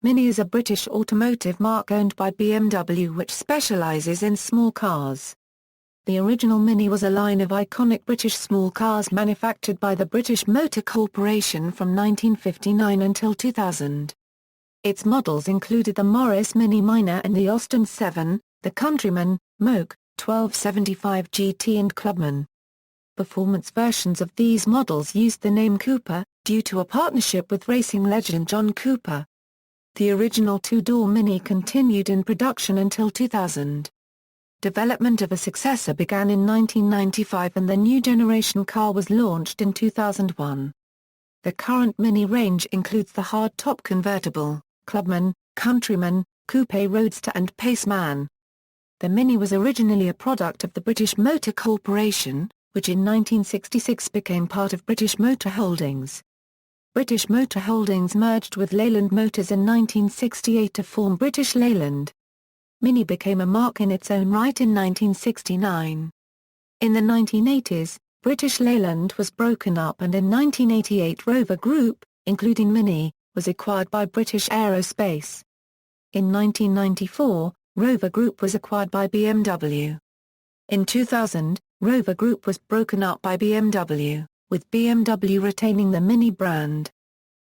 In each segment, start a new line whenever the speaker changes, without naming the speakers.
Mini is a British automotive marque owned by BMW which specialises in small cars. The original Mini was a line of iconic British small cars manufactured by the British Motor Corporation from 1959 until 2000. Its models included the Morris Mini Minor and the Austin 7, the Countryman, Moke, 1275 GT and Clubman. Performance versions of these models used the name Coupe, due to a partnership with racing legend John Coupe. The original two-door Mini continued in production until 2000. Development of a successor began in 1995 and the new generation car was launched in 2001. The current Mini range includes the Hardtop Convertible, Clubman, Countryman, Coupe Roadster and Paceman. The Mini was originally a product of the British Motor Corporation, which in 1966 became part of British Motor Holdings. British Motor Holdings merged with Leyland Motors in 1968 to form British Leyland. Mini became a marque in its own right in 1969. In the 1980s, British Leyland was broken up and in 1988 Rover Group, including Mini, was acquired by British Aerospace. In 1994, Rover Group was acquired by BMW. In 2000, Rover Group was broken up by BMW, with BMW retaining the Mini brand.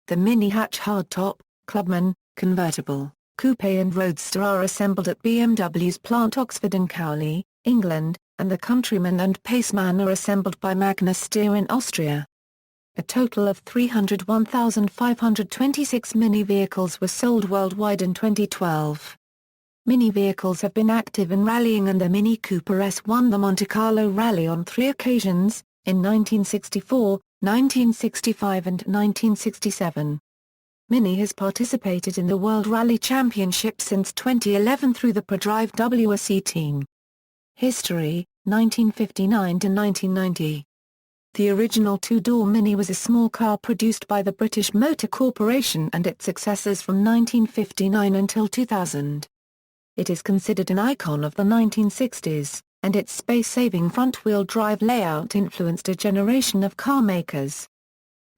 The Mini hatch Hardtop, Clubman, Convertible, Coupe and Roadster are assembled at BMW's plant Oxford and Cowley, England, and the Countryman and Paceman are assembled by Magna Steyr in Austria. A total of 301,526 Mini vehicles were sold worldwide in 2012. Mini vehicles have been active in rallying and the Mini Cooper S won the Monte Carlo Rally on 3 occasions, in 1964, 1965 and 1967. Mini has participated in the World Rally Championship since 2011 through the ProDrive WRC team. History, 1959 to 1990. The original two-door Mini was a small car produced by the British Motor Corporation and its successors from 1959 until 2000. It is considered an icon of the 1960s, and its space-saving front-wheel drive layout influenced a generation of car makers.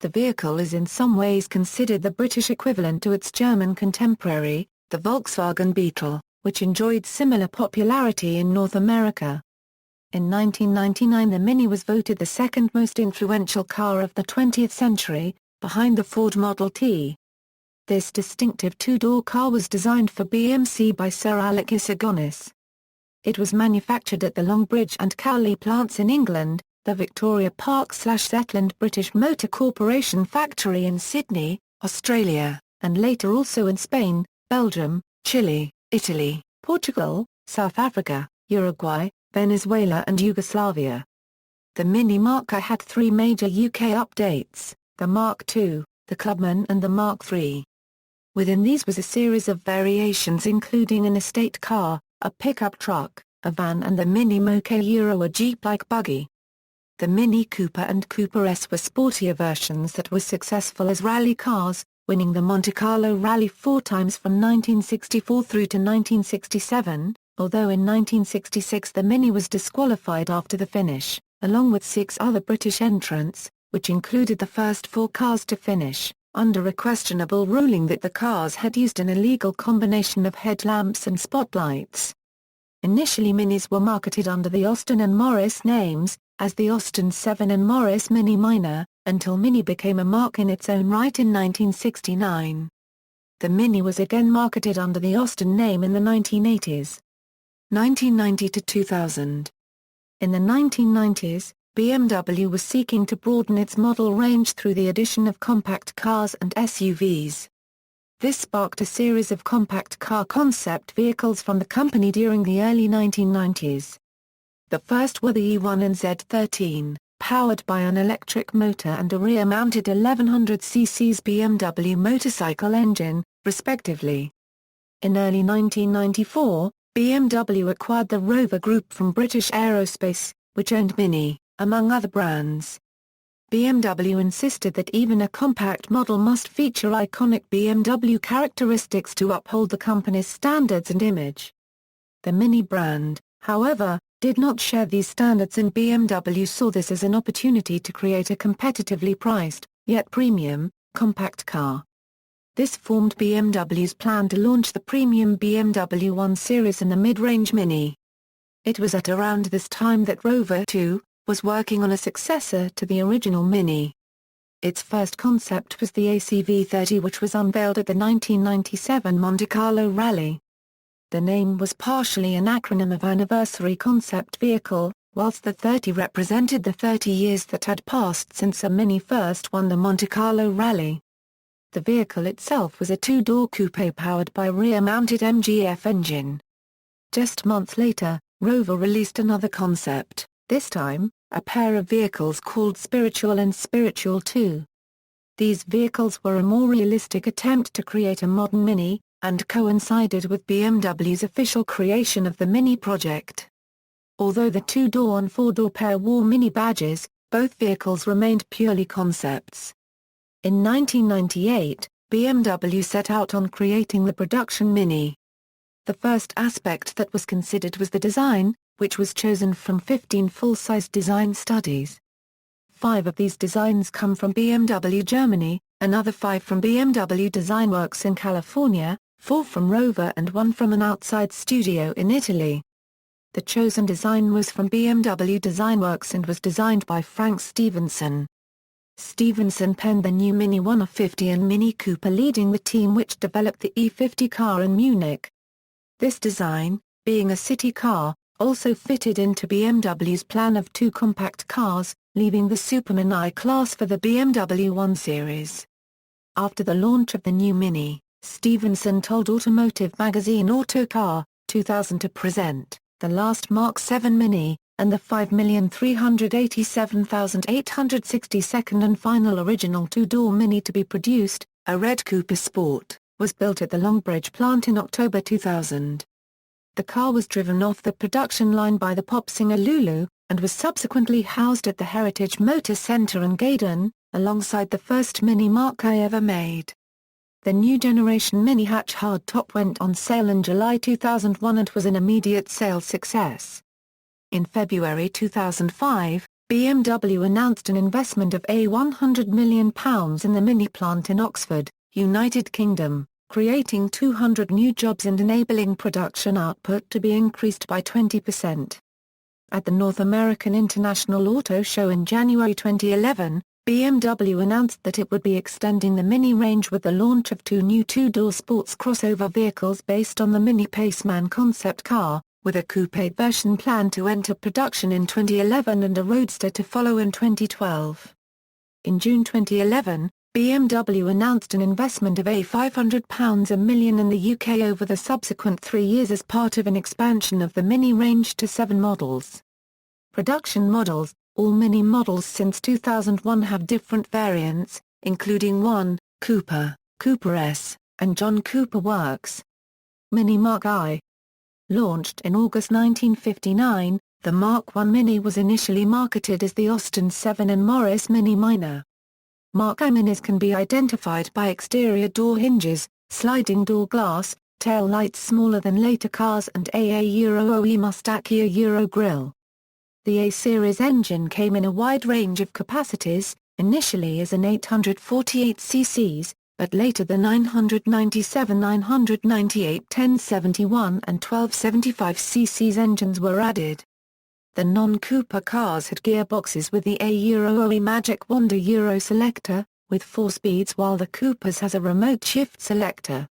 The vehicle is in some ways considered the British equivalent to its German contemporary, the Volkswagen Beetle, which enjoyed similar popularity in North America. In 1999 the Mini was voted the second most influential car of the 20th century, behind the Ford Model T. This distinctive two-door car was designed for BMC by Sir Alec Isagonis. It was manufactured at the Longbridge and Cowley plants in England, the Victoria Park/Zetland British Motor Corporation factory in Sydney, Australia, and later also in Spain, Belgium, Chile, Italy, Portugal, South Africa, Uruguay, Venezuela and Yugoslavia. The Mini Marque had 3 major UK updates, the Mark II, the Clubman and the Mark III. Within these was a series of variations including an estate car, a pickup truck, a van and the Mini Moke Euro, a Jeep-like buggy. The Mini Cooper and Cooper S were sportier versions that were successful as rally cars, winning the Monte Carlo Rally 4 times from 1964 through to 1967, although in 1966 the Mini was disqualified after the finish, along with 6 other British entrants, which included the first 4 cars to finish, under a questionable ruling that the cars had used an illegal combination of headlamps and spotlights. Initially Minis were marketed under the Austin and Morris names, as the Austin 7 and Morris Mini Minor, until Mini became a marque in its own right in 1969. The Mini was again marketed under the Austin name in the 1980s. 1990 to 2000. In the 1990s, BMW was seeking to broaden its model range through the addition of compact cars and SUVs. This sparked a series of compact car concept vehicles from the company during the early 1990s. The first were the E1 and Z13, powered by an electric motor and a rear-mounted 1100cc BMW motorcycle engine, respectively. In early 1994, BMW acquired the Rover Group from British Aerospace, which owned Mini, among other brands. BMW insisted that even a compact model must feature iconic BMW characteristics to uphold the company's standards and image. The Mini brand, however, did not share these standards and BMW saw this as an opportunity to create a competitively priced, yet premium, compact car. This formed BMW's plan to launch the premium BMW 1 Series and the mid-range Mini. It was at around this time that Rover 2 was working on a successor to the original Mini. Its first concept was the ACV30, which was unveiled at the 1997 Monte Carlo Rally. The name was partially an acronym of Anniversary Concept Vehicle, whilst the 30 represented the 30 years that had passed since a Mini first won the Monte Carlo Rally. The vehicle itself was a two-door coupe powered by a rear-mounted MGF engine. Just months later, Rover released another concept, this time, a pair of vehicles called Spiritual and Spiritual 2. These vehicles were a more realistic attempt to create a modern Mini, and coincided with BMW's official creation of the Mini project. Although the two-door and four-door pair wore Mini badges, both vehicles remained purely concepts. In 1998, BMW set out on creating the production Mini. The first aspect that was considered was the design, which was chosen from 15 full-size design studies. 5 of these designs come from BMW Germany, another 5 from BMW Design Works in California, 4 from Rover and 1 from an outside studio in Italy. The chosen design was from BMW Design Works and was designed by Frank Stevenson. Stevenson penned the new Mini 150 and Mini Cooper, leading the team which developed the E50 car in Munich. This design, being a city car, also fitted into BMW's plan of 2 compact cars, leaving the Superman I-Class for the BMW 1 Series. After the launch of the new Mini, Stevenson told automotive magazine Autocar, 2000 to present the last Mark 7 Mini, and the 5,387,862nd and final original two-door Mini to be produced, a red Coupe Sport, was built at the Longbridge plant in October 2000. The car was driven off the production line by the pop singer Lulu, and was subsequently housed at the Heritage Motor Center in Gaydon, alongside the first Mini marque ever made. The new generation Mini hatch hardtop went on sale in July 2001 and was an immediate sales success. In February 2005, BMW announced an investment of £100 million in the Mini plant in Oxford, United Kingdom, creating 200 new jobs and enabling production output to be increased by 20%. At the North American International Auto Show in January 2011, BMW announced that it would be extending the Mini range with the launch of 2 new two-door sports crossover vehicles based on the Mini Paceman concept car, with a coupe version planned to enter production in 2011 and a Roadster to follow in 2012. In June 2011, BMW announced an investment of £500 million in the UK over the subsequent 3 years as part of an expansion of the Mini range to 7 models. Production models. All Mini models since 2001 have different variants, including 1, Cooper, Cooper S, and John Cooper Works. Mini Mark I. Launched in August 1959, the Mark I Mini was initially marketed as the Austin 7 and Morris Mini Minor. Mark I Minis can be identified by exterior door hinges, sliding door glass, tail lights smaller than later cars and AA-OE Mustachio Euro grille. The A-Series engine came in a wide range of capacities, initially as an 848 cc, but later the 997, 998, 1071 and 1275 cc engines were added. The non-Cooper cars had gearboxes with the A-OE Magic Wanda Euro selector, with 4 speeds, while the Coopers has a remote shift selector.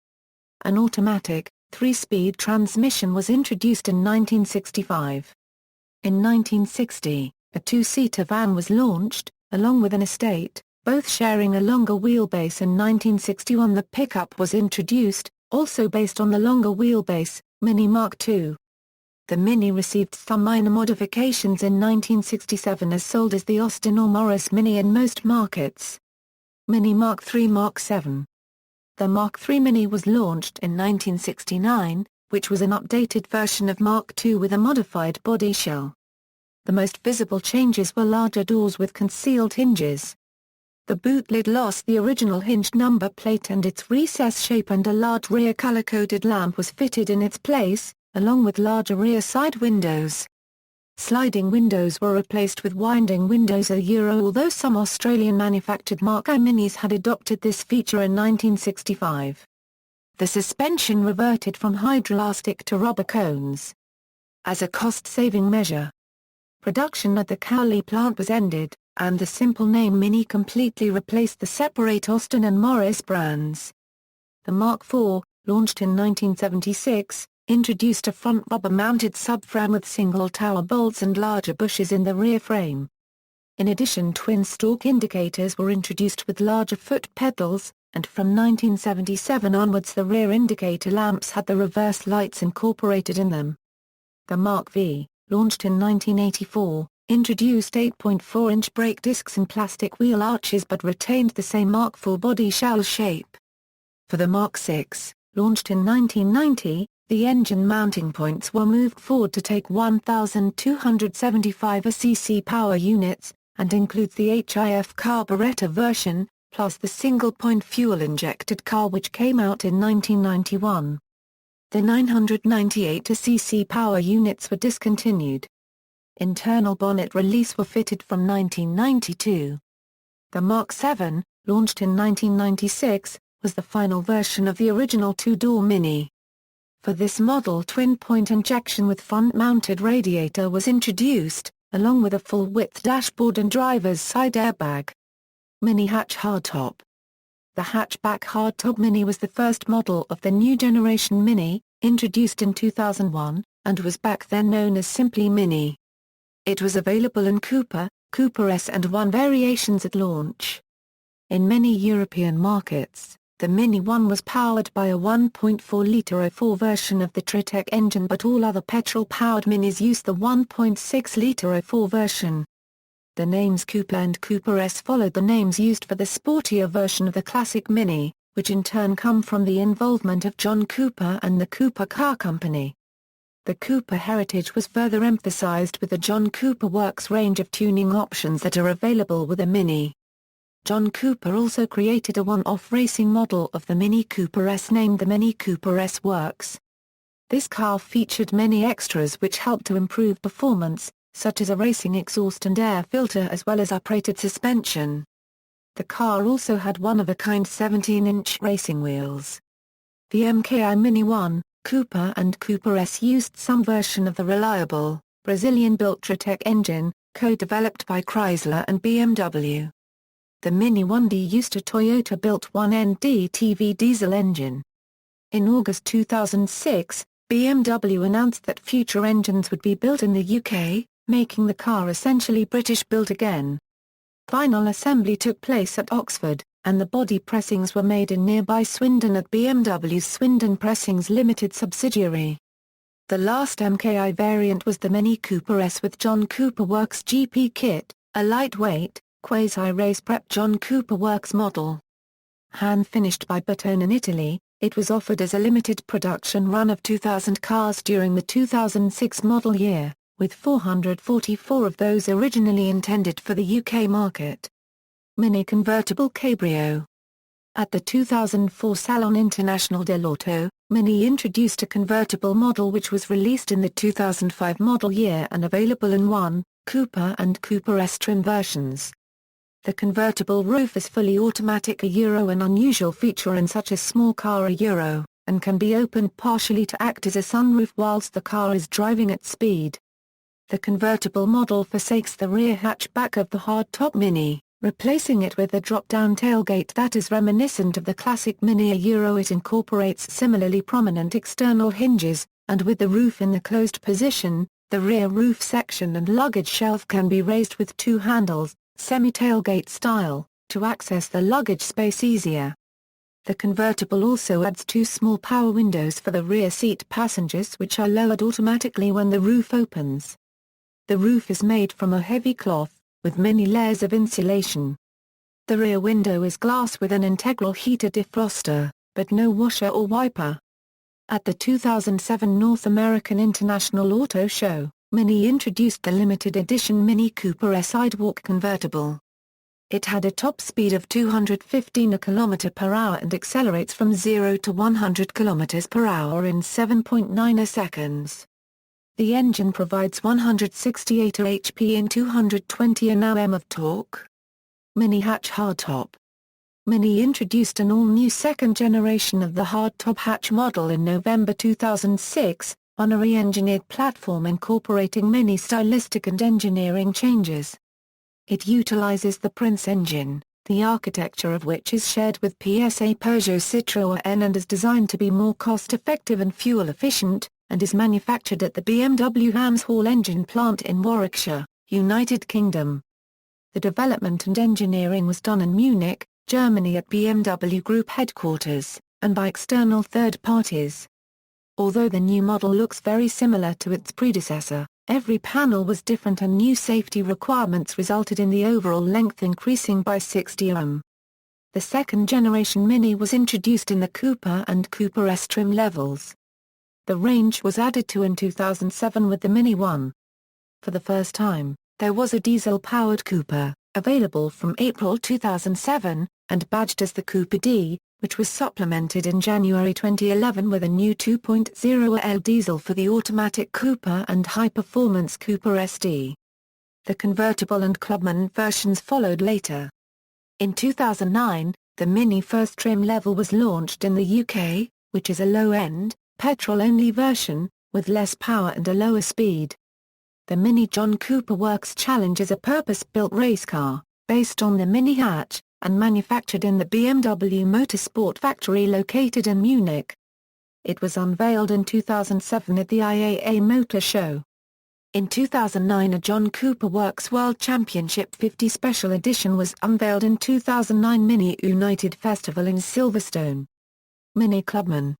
An automatic, 3-speed transmission was introduced in 1965. In 1960, a 2-seater van was launched, along with an estate, both sharing a longer wheelbase. In 1961 the pickup was introduced, also based on the longer wheelbase, Mini Mark II. The Mini received some minor modifications in 1967 as sold as the Austin or Morris Mini in most markets. Mini Mark III Mark VII. The Mark III Mini was launched in 1969, which was an updated version of Mark II with a modified body shell. The most visible changes were larger doors with concealed hinges. The boot lid lost the original hinged number plate and its recess shape, and a large rear color-coded lamp was fitted in its place, along with larger rear side windows. Sliding windows were replaced with winding windows although some Australian-manufactured Mark I Minis had adopted this feature in 1965. The suspension reverted from hydroelastic to rubber cones. As a cost-saving measure, production at the Cowley plant was ended, and the simple name Mini completely replaced the separate Austin and Morris brands. The Mark IV, launched in 1976, introduced a front rubber-mounted subframe with single tower bolts and larger bushes in the rear frame. In addition, twin-stalk indicators were introduced with larger foot pedals, and from 1977 onwards the rear indicator lamps had the reverse lights incorporated in them. The Mark V, launched in 1984, introduced 8.4-inch brake discs and plastic wheel arches but retained the same Mark IV body shell shape. For the Mark VI, launched in 1990, the engine mounting points were moved forward to take 1,275 cc power units, and includes the HIF carburetor version, plus the single-point fuel-injected car which came out in 1991. The 998 cc power units were discontinued. Internal bonnet release were fitted from 1992. The Mark VII, launched in 1996, was the final version of the original two-door Mini. For this model, twin-point injection with front-mounted radiator was introduced, along with a full-width dashboard and driver's side airbag. Mini hatch hardtop. The hatchback hardtop Mini was the first model of the new generation Mini, introduced in 2001, and was back then known as simply Mini. It was available in Coupe, Coupe S and 1 variations at launch. In many European markets, the Mini 1 was powered by a 1.4-litre 04 version of the Tritec engine, but all other petrol-powered Minis used the 1.6-litre 04 version. The names Coupe and Coupe S followed the names used for the sportier version of the classic Mini, which in turn come from the involvement of John Coupe and the Coupe Car Company. The Coupe heritage was further emphasized with the John Coupe Works range of tuning options that are available with a Mini. John Coupe also created a one-off racing model of the Mini Cooper S named the Mini Cooper S Works. This car featured many extras which helped to improve performance, such as a racing exhaust and air filter as well as uprated suspension. The car also had one-of-a-kind 17-inch racing wheels. The MKI Mini 1, Coupe and Cooper S used some version of the reliable, Brazilian-built Tritec engine, co-developed by Chrysler and BMW. The Mini 1D used a Toyota-built 1ND-TV diesel engine. In August 2006, BMW announced that future engines would be built in the UK, making the car essentially British-built again. Final assembly took place at Oxford, and the body pressings were made in nearby Swindon at BMW's Swindon Pressings Limited subsidiary. The last MKI variant was the Mini Cooper S with John Coupe Works GP kit, a lightweight, quasi-race prep John Coupe Works model. Hand-finished by Bertone in Italy, it was offered as a limited production run of 2,000 cars during the 2006 model year, with 444 of those originally intended for the UK market. Mini Convertible Cabrio. At the 2004 Salon International dell'Auto, Mini introduced a convertible model which was released in the 2005 model year and available in 1, Coupe and Cooper S trim versions. The convertible roof is fully automatic, an unusual feature in such a small car, and can be opened partially to act as a sunroof whilst the car is driving at speed. The convertible model forsakes the rear hatchback of the hardtop Mini, replacing it with a drop-down tailgate that is reminiscent of the classic Mini. It incorporates similarly prominent external hinges, and with the roof in the closed position, the rear roof section and luggage shelf can be raised with two handles, semi-tailgate style, to access the luggage space easier. The convertible also adds two small power windows for the rear seat passengers which are lowered automatically when the roof opens. The roof is made from a heavy cloth, with many layers of insulation. The rear window is glass with an integral heater defroster, but no washer or wiper. At the 2007 North American International Auto Show, Mini introduced the limited edition Mini Cooper S Sidewalk Convertible. It had a top speed of 215 km/h and accelerates from 0 to 100 km/h in 7.9 seconds. The engine provides 168 HP and 220 Nm of torque. Mini hatch hardtop. Mini introduced an all-new second generation of the hardtop hatch model in November 2006, on a re-engineered platform incorporating many stylistic and engineering changes. It utilizes the Prince engine, the architecture of which is shared with PSA Peugeot Citroën and is designed to be more cost-effective and fuel-efficient, and is manufactured at the BMW Hamshall engine plant in Warwickshire, United Kingdom. The development and engineering was done in Munich, Germany at BMW Group headquarters, and by external third parties. Although the new model looks very similar to its predecessor, every panel was different and new safety requirements resulted in the overall length increasing by 60 mm. The second generation Mini was introduced in the Coupe and Coupe S trim levels. The range was added to in 2007 with the Mini 1. For the first time, there was a diesel-powered Coupe, available from April 2007, and badged as the Coupe D, which was supplemented in January 2011 with a new 2.0L diesel for the automatic Coupe and high-performance Coupe SD. The Convertible and Clubman versions followed later. In 2009, the Mini first trim level was launched in the UK, which is a low-end, petrol-only version, with less power and a lower speed. The Mini John Cooper Works Challenge is a purpose-built race car, based on the Mini hatch, and manufactured in the BMW Motorsport factory located in Munich. It was unveiled in 2007 at the IAA Motor Show. In 2009 a John Cooper Works World Championship 50 Special Edition was unveiled in 2009 Mini United Festival in Silverstone. Mini Clubman.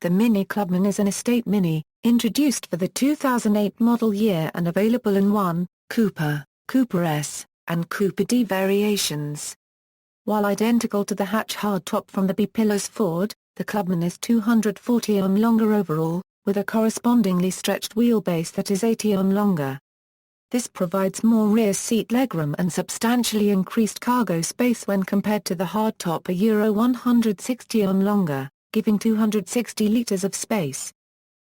The Mini Clubman is an estate Mini, introduced for the 2008 model year and available in 1, Coupe, Coupe S, and Coupe D variations. While identical to the hatch hardtop from the B-Pillar's Ford, the Clubman is 240 mm longer overall, with a correspondingly stretched wheelbase that is 80 mm longer. This provides more rear seat legroom and substantially increased cargo space when compared to the hardtop, a €160 mm longer, giving 260 litres of space.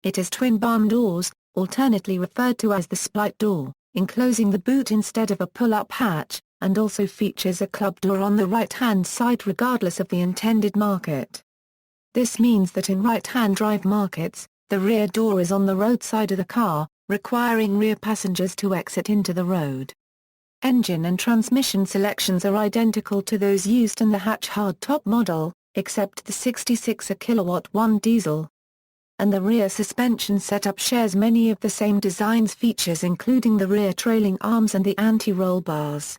It has twin barn doors, alternately referred to as the split door, enclosing the boot instead of a pull-up hatch, and also features a club door on the right-hand side regardless of the intended market. This means that in right-hand drive markets, the rear door is on the road side of the car, requiring rear passengers to exit into the road. Engine and transmission selections are identical to those used in the hatch hardtop model, except the 66 kW 1 diesel. And the rear suspension setup shares many of the same design's features including the rear trailing arms and the anti-roll bars.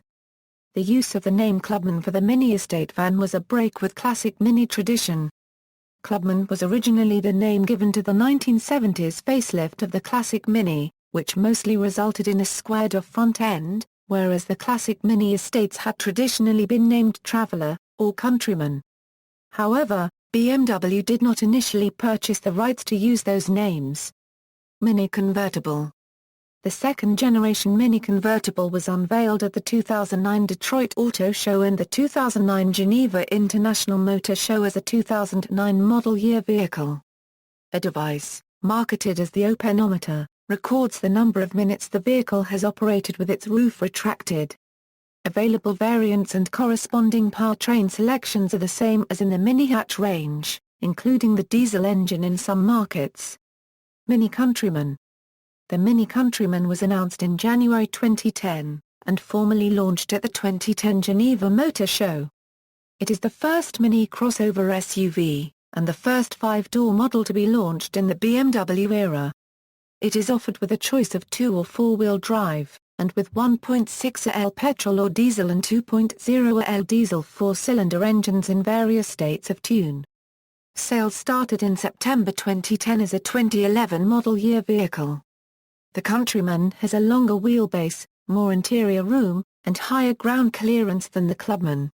The use of the name Clubman for the Mini estate van was a break with classic Mini tradition. Clubman was originally the name given to the 1970s facelift of the classic Mini, which mostly resulted in a squared-off front end, whereas the classic Mini estates had traditionally been named Traveller, or Countryman. However, BMW did not initially purchase the rights to use those names. Mini Convertible. The second-generation Mini Convertible was unveiled at the 2009 Detroit Auto Show and the 2009 Geneva International Motor Show as a 2009 model year vehicle. A device, marketed as the Openometer, records the number of minutes the vehicle has operated with its roof retracted. Available variants and corresponding powertrain selections are the same as in the Mini hatch range, including the diesel engine in some markets. Mini Countryman. The Mini Countryman was announced in January 2010, and formally launched at the 2010 Geneva Motor Show. It is the first Mini crossover SUV, and the first 5-door model to be launched in the BMW era. It is offered with a choice of 2- or 4-wheel drive, and with 1.6L petrol or diesel and 2.0L diesel 4-cylinder engines in various states of tune. Sales started in September 2010 as a 2011 model year vehicle. The Countryman has a longer wheelbase, more interior room, and higher ground clearance than the Clubman.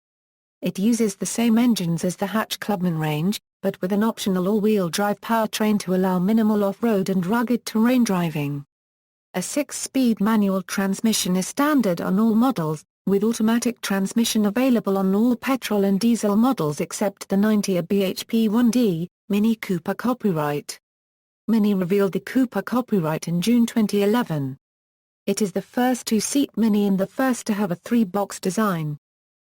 It uses the same engines as the hatch Clubman range, but with an optional all-wheel drive powertrain to allow minimal off-road and rugged terrain driving. A 6-speed manual transmission is standard on all models, with automatic transmission available on all petrol and diesel models except the 90 bhp 1D, Mini Cooper copyright. Mini revealed the Coupe copyright in June 2011. It is the first two-seat Mini and the first to have a three-box design.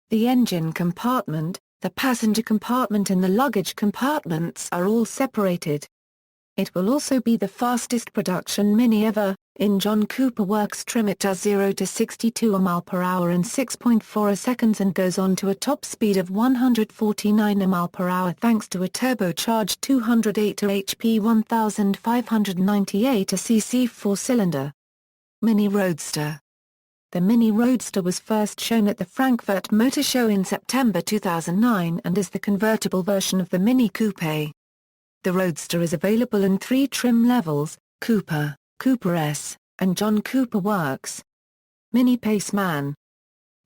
The engine compartment, the passenger compartment and the luggage compartments are all separated. It will also be the fastest production Mini ever. In John Cooper Works trim it does 0 to 62 mph in 6.4 seconds and goes on to a top speed of 149 mph thanks to a turbocharged 208 HP 1598 cc 4-cylinder. Mini Roadster. The Mini Roadster was first shown at the Frankfurt Motor Show in September 2009 and is the convertible version of the Mini Coupe. The Roadster is available in 3 trim levels, Cooper, Cooper S, and John Cooper Works. Mini Paceman.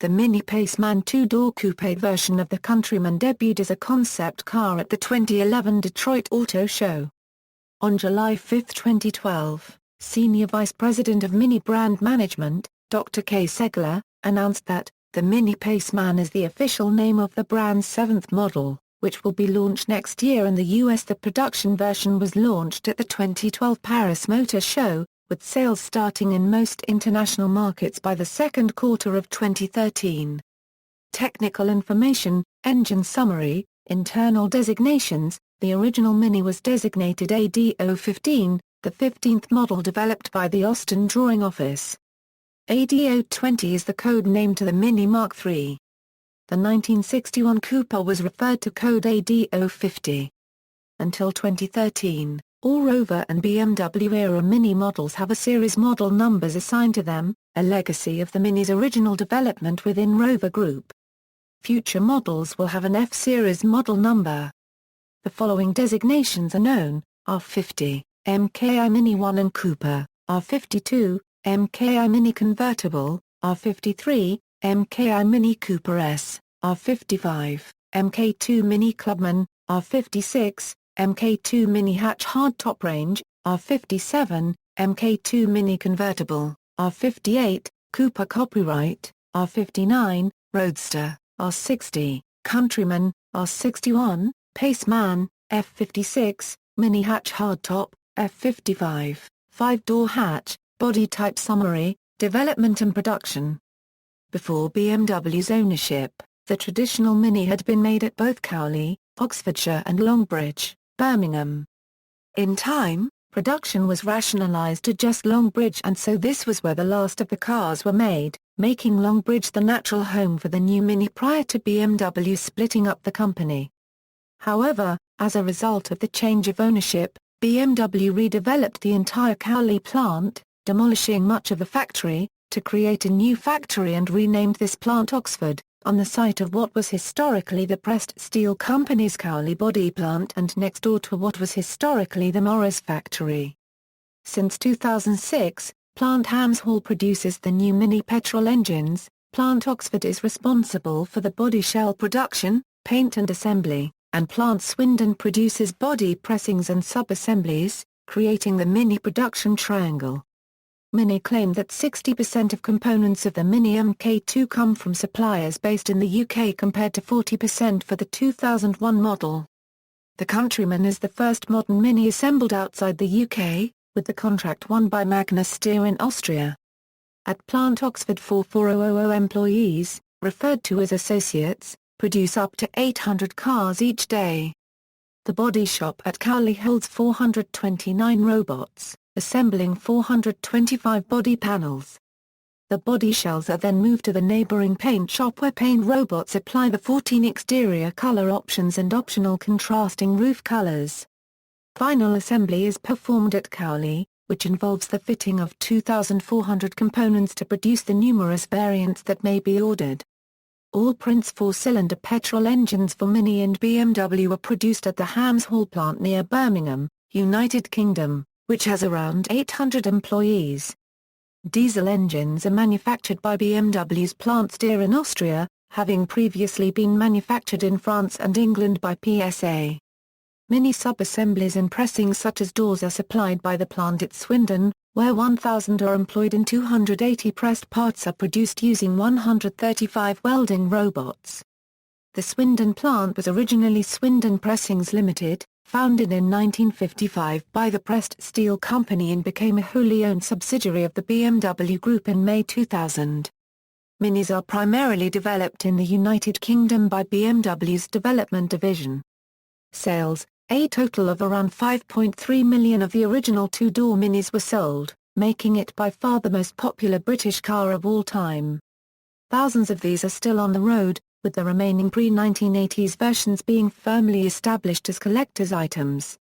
The Mini Paceman two-door coupe version of the Countryman debuted as a concept car at the 2011 Detroit Auto Show. On July 5, 2012, Senior Vice President of Mini Brand Management, Dr. Kay Segler, announced that, the Mini Paceman is the official name of the brand's 7th model, which will be launched next year in the US. The production version was launched at the 2012 Paris Motor Show, with sales starting in most international markets by the second quarter of 2013. Technical information, engine summary, internal designations. The original Mini was designated AD015, the 15th model developed by the Austin Drawing Office. AD020 is the code name to the Mini Mark III. The 1961 Coupe was referred to code AD050. Until 2013, all Rover and BMW-era Mini models have a series model numbers assigned to them, a legacy of the Mini's original development within Rover Group. Future models will have an F-series model number. The following designations are known: R50, MKI Mini 1 and Coupe, R52, MKI Mini Convertible, R53, MKI Mini Cooper S, R55, MK2 Mini Clubman, R56, MK2 Mini Hatch Hardtop Range, R57, MK2 Mini Convertible, R58, Coupe Copyright, R59, Roadster, R60, Countryman, R61, Paceman, F56, Mini Hatch Hardtop, F55, 5-door hatch, body type summary, development and production. Before BMW's ownership, the traditional Mini had been made at both Cowley, Oxfordshire and Longbridge, Birmingham. In time, production was rationalised to just Longbridge, and so this was where the last of the cars were made, making Longbridge the natural home for the new Mini prior to BMW splitting up the company. However, as a result of the change of ownership, BMW redeveloped the entire Cowley plant, demolishing much of the factory, to create a new factory and renamed this plant Oxford, on the site of what was historically the Pressed Steel Company's Cowley body plant and next door to what was historically the Morris factory. Since 2006, Plant Hams Hall produces the new Mini petrol engines. Plant Oxford is responsible for the body shell production, paint and assembly, and Plant Swindon produces body pressings and sub-assemblies, creating the Mini production triangle. Mini claimed that 60% of components of the Mini Mk2 come from suppliers based in the UK compared to 40% for the 2001 model. The Countryman is the first modern Mini assembled outside the UK, with the contract won by Magna Steyr in Austria. At Plant Oxford 44000 employees, referred to as associates, produce up to 800 cars each day. The body shop at Cowley holds 429 robots, assembling 425 body panels. The body shells are then moved to the neighbouring paint shop where paint robots apply the 14 exterior colour options and optional contrasting roof colours. Final assembly is performed at Cowley, which involves the fitting of 2,400 components to produce the numerous variants that may be ordered. All Prince 4-cylinder petrol engines for Mini and BMW are produced at the Hams Hall plant near Birmingham, United Kingdom, which has around 800 employees. Diesel engines are manufactured by BMW's plant Steyr in Austria, having previously been manufactured in France and England by PSA. Mini sub-assemblies and pressings such as doors are supplied by the plant at Swindon, where 1,000 are employed and 280 pressed parts are produced using 135 welding robots. The Swindon plant was originally Swindon Pressings Limited, Founded in 1955 by the Pressed Steel Company and became a wholly owned subsidiary of the BMW Group in May 2000. Minis are primarily developed in the United Kingdom by BMW's development division. Sales: a total of around 5.3 million of the original two-door Minis were sold, making it by far the most popular British car of all time. Thousands of these are still on the road, with the remaining pre-1980s versions being firmly established as collector's items.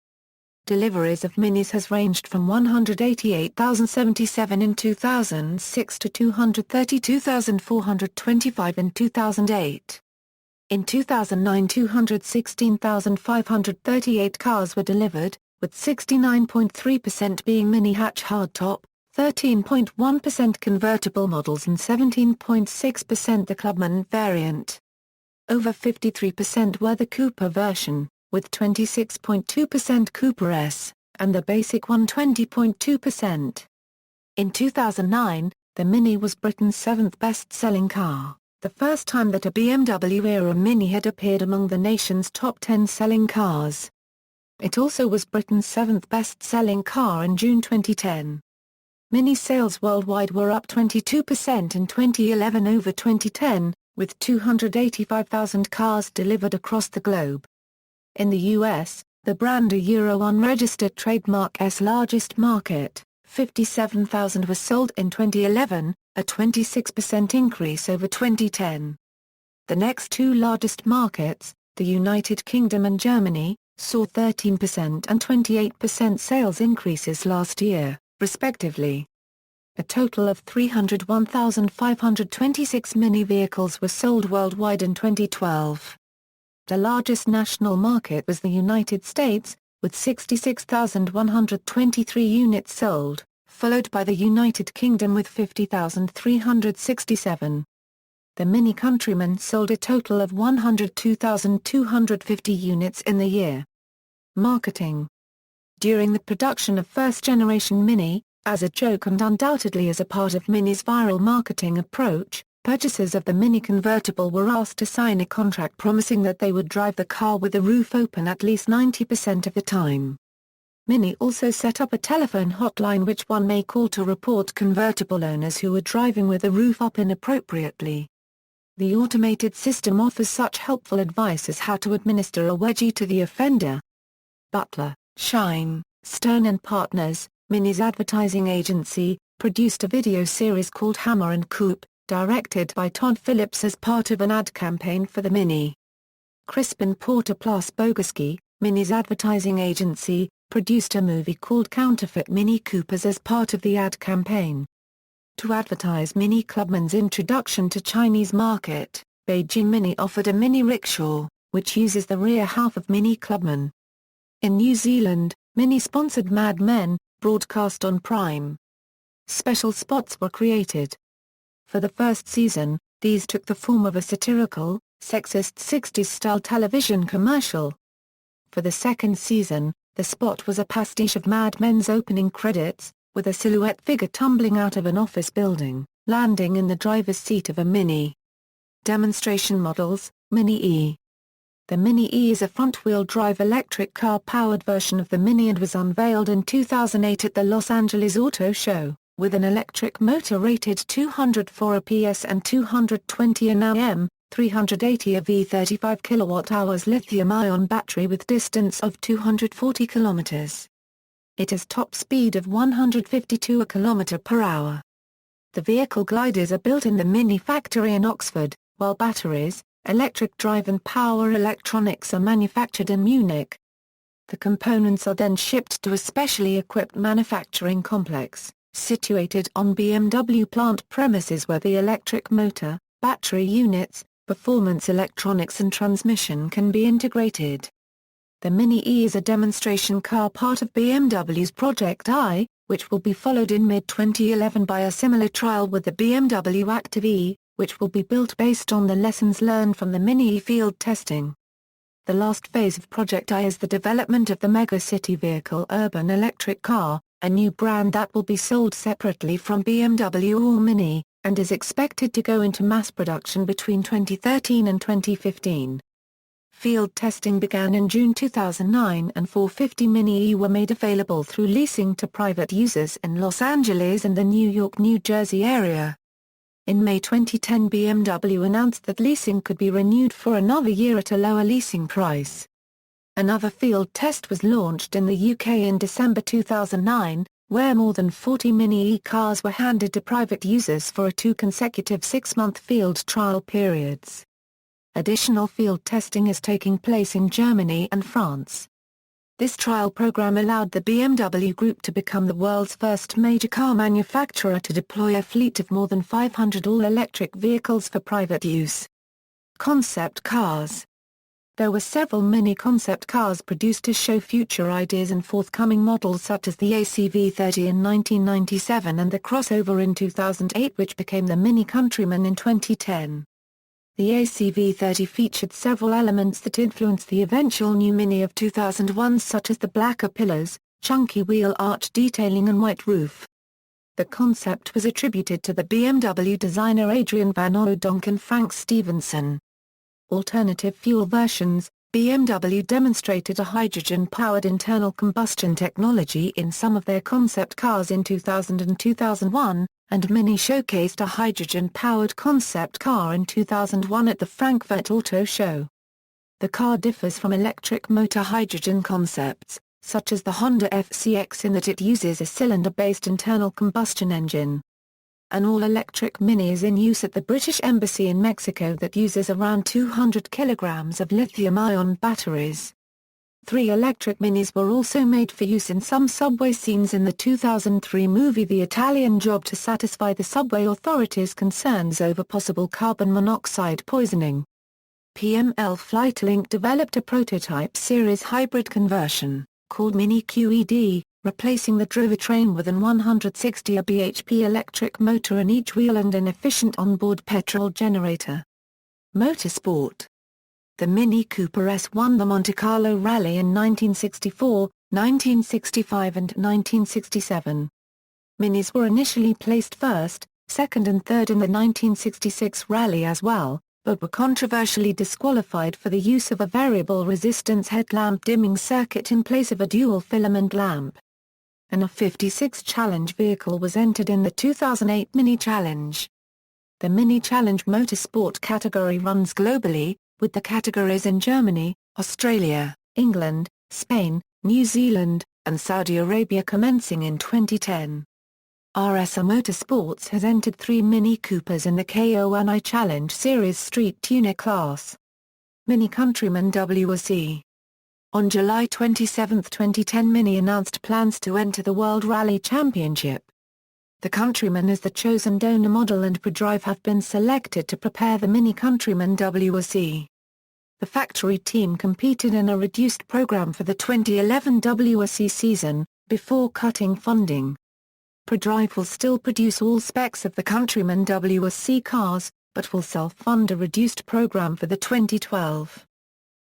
Deliveries of Minis has ranged from 188,077 in 2006 to 232,425 in 2008. In 2009, 216,538 cars were delivered, with 69.3% being mini hatch hardtop, 13.1% convertible models and 17.6% the Clubman variant. Over 53% were the Coupe version, with 26.2% Coupe S, and the basic one 20.2%. In 2009, the Mini was Britain's 7th best-selling car, the first time that a BMW-era Mini had appeared among the nation's top 10 selling cars. It also was Britain's 7th best-selling car in June 2010. Mini sales worldwide were up 22% in 2011 over 2010, with 285,000 cars delivered across the globe. In the US, the brand a Euro unregistered trademark S largest market, 57,000 were sold in 2011, a 26% increase over 2010. The next two largest markets, the United Kingdom and Germany, saw 13% and 28% sales increases last year, respectively. A total of 301,526 Mini vehicles were sold worldwide in 2012. The largest national market was the United States, with 66,123 units sold, followed by the United Kingdom with 50,367. The Mini Countryman sold a total of 102,250 units in the year. Marketing. During the production of first-generation Mini, as a joke and undoubtedly as a part of Mini's viral marketing approach, purchasers of the Mini Convertible were asked to sign a contract promising that they would drive the car with the roof open at least 90% of the time. Mini also set up a telephone hotline which one may call to report convertible owners who were driving with the roof up inappropriately. The automated system offers such helpful advice as how to administer a wedgie to the offender. Butler, Shine, Stone and Partners, Mini's advertising agency, produced a video series called Hammer and Coupe, directed by Todd Phillips as part of an ad campaign for the Mini. Crispin Porter plus Bogoski, Mini's advertising agency, produced a movie called Counterfeit Mini Coopers as part of the ad campaign. To advertise Mini Clubman's introduction to Chinese market, Beijing Mini offered a mini rickshaw, which uses the rear half of Mini Clubman. In New Zealand, Mini sponsored Mad Men, broadcast on Prime. Special spots were created. For the first season, these took the form of a satirical, sexist 60s-style television commercial. For the second season, the spot was a pastiche of Mad Men's opening credits, with a silhouette figure tumbling out of an office building, landing in the driver's seat of a Mini. Demonstration models, Mini E. The Mini E is a front-wheel drive electric car-powered version of the Mini and was unveiled in 2008 at the Los Angeles Auto Show, with an electric motor rated 204 PS and 220 Nm, 380 of V35 kWh lithium-ion battery with distance of 240 km. It has top speed of 152 km/h. The vehicle gliders are built in the Mini factory in Oxford, while batteries, electric drive and power electronics are manufactured in Munich. The components are then shipped to a specially equipped manufacturing complex, situated on BMW plant premises where the electric motor, battery units, performance electronics and transmission can be integrated. The Mini E is a demonstration car part of BMW's Project I, which will be followed in mid-2011 by a similar trial with the BMW Active E, which will be built based on the lessons learned from the Mini E field testing. The last phase of Project I is the development of the mega-city vehicle urban electric car, a new brand that will be sold separately from BMW or Mini, and is expected to go into mass production between 2013 and 2015. Field testing began in June 2009 and 450 Mini E were made available through leasing to private users in Los Angeles and the New York, New Jersey area. In May 2010 BMW announced that leasing could be renewed for another year at a lower leasing price. Another field test was launched in the UK in December 2009, where more than 40 Mini E cars were handed to private users for 2 consecutive 6-month field trial periods. Additional field testing is taking place in Germany and France. This trial program allowed the BMW Group to become the world's first major car manufacturer to deploy a fleet of more than 500 all-electric vehicles for private use. Concept cars. There were several Mini concept cars produced to show future ideas and forthcoming models such as the ACV30 in 1997 and the crossover in 2008 which became the Mini Countryman in 2010. The ACV30 featured several elements that influenced the eventual new Mini of 2001 such as the blacker pillars, chunky wheel arch detailing and white roof. The concept was attributed to the BMW designer Adrian Van Oudonk and Frank Stevenson. Alternative fuel versions. BMW demonstrated a hydrogen-powered internal combustion technology in some of their concept cars in 2000 and 2001, and Mini showcased a hydrogen-powered concept car in 2001 at the Frankfurt Auto Show. The car differs from electric motor hydrogen concepts, such as the Honda FCX in that it uses a cylinder-based internal combustion engine. An all-electric Mini is in use at the British Embassy in Mexico that uses around 200 kilograms of lithium-ion batteries. 3 electric Minis were also made for use in some subway scenes in the 2003 movie The Italian Job to satisfy the subway authorities' concerns over possible carbon monoxide poisoning. PML Flightlink developed a prototype series hybrid conversion, called Mini QED, replacing the drivetrain with an 160 bhp electric motor in each wheel and an efficient onboard petrol generator. Motorsport. The Mini Cooper S won the Monte Carlo Rally in 1964, 1965 and 1967. Minis were initially placed first, second and third in the 1966 Rally as well, but were controversially disqualified for the use of a variable resistance headlamp dimming circuit in place of a dual filament lamp. An A56 Challenge vehicle was entered in the 2008 Mini Challenge. The Mini Challenge Motorsport category runs globally, with the categories in Germany, Australia, England, Spain, New Zealand, and Saudi Arabia commencing in 2010. RSA Motorsports has entered 3 Mini Coopers in the KO1I Challenge Series Street Tuner class. Mini Countryman WRC. On July 27, 2010 Mini announced plans to enter the World Rally Championship. The Countryman is the chosen donor model and ProDrive have been selected to prepare the Mini Countryman WRC. The factory team competed in a reduced program for the 2011 WRC season, before cutting funding. ProDrive will still produce all specs of the Countryman WRC cars, but will self-fund a reduced program for the 2012.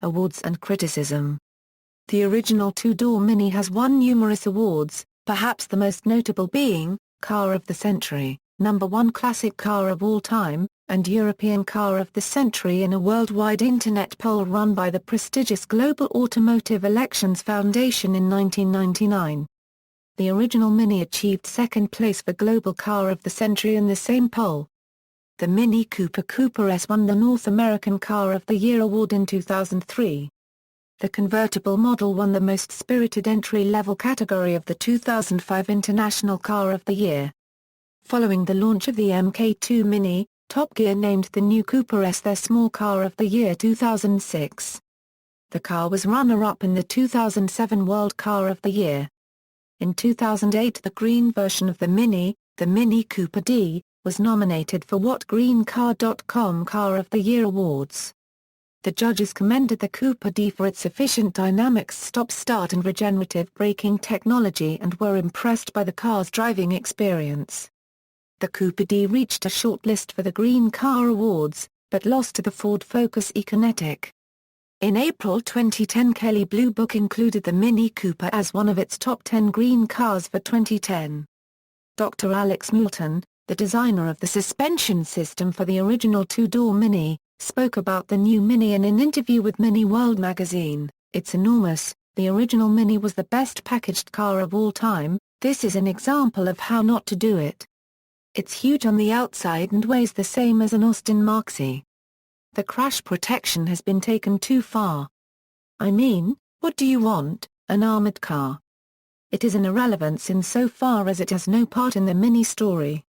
Awards and criticism. The original two-door Mini has won numerous awards, perhaps the most notable being, Car of the Century, #1 Classic Car of All Time, and European Car of the Century in a worldwide internet poll run by the prestigious Global Automotive Elections Foundation in 1999. The original Mini achieved second place for Global Car of the Century in the same poll. The Mini Cooper S won the North American Car of the Year award in 2003. The convertible model won the Most Spirited Entry-Level category of the 2005 International Car of the Year. Following the launch of the Mk2 Mini, Top Gear named the new Cooper S their Small Car of the Year 2006. The car was runner-up in the 2007 World Car of the Year. In 2008 the green version of the Mini Cooper D, was nominated for WhatGreenCar.com Car of the Year awards. The judges commended the Cooper D for its efficient dynamics stop-start and regenerative braking technology and were impressed by the car's driving experience. The Cooper D reached a shortlist for the Green Car Awards, but lost to the Ford Focus E-Kinetic. In April 2010 Kelley Blue Book included the Mini Cooper as one of its top 10 green cars for 2010. Dr. Alex Moulton, the designer of the suspension system for the original two-door Mini, spoke about the new Mini in an interview with Mini World magazine. "It's enormous. The original Mini was the best packaged car of all time. This is an example of how not to do it. It's huge on the outside and weighs the same as an Austin Marque. The crash protection has been taken too far. I mean, what do you want, an armored car?" It is an irrelevance insofar as it has no part in the Mini story.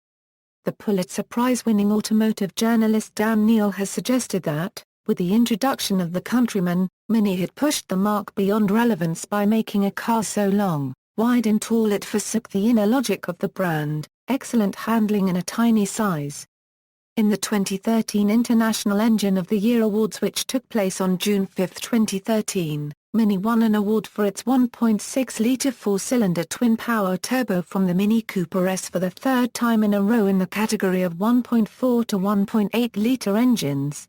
The Pulitzer Prize-winning automotive journalist Dan Neal has suggested that, with the introduction of the Countryman, Mini had pushed the marque beyond relevance by making a car so long, wide and tall it forsook the inner logic of the brand, excellent handling in a tiny size. In the 2013 International Engine of the Year Awards, which took place on June 5, 2013, Mini won an award for its 1.6-litre four-cylinder twin-power turbo from the Mini Cooper S for the third time in a row in the category of 1.4 to 1.8-litre engines.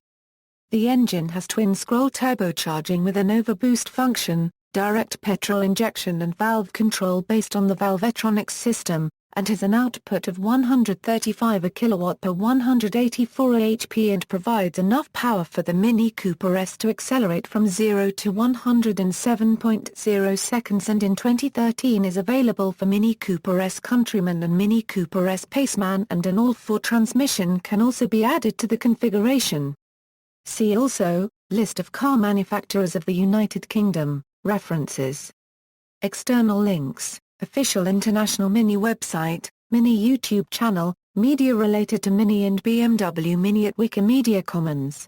The engine has twin-scroll turbocharging with an overboost function, direct petrol injection and valve control based on the Valvetronics system, and has an output of 135 kW per 184 HP and provides enough power for the Mini Cooper S to accelerate from 0 to 100 in 7.0 seconds, and in 2013 is available for Mini Cooper S Countryman and Mini Cooper S Paceman, and an all-4 transmission can also be added to the configuration. See also, List of car manufacturers of the United Kingdom, references. External links, official International Mini website, Mini YouTube channel, media related to Mini and BMW Mini at Wikimedia Commons.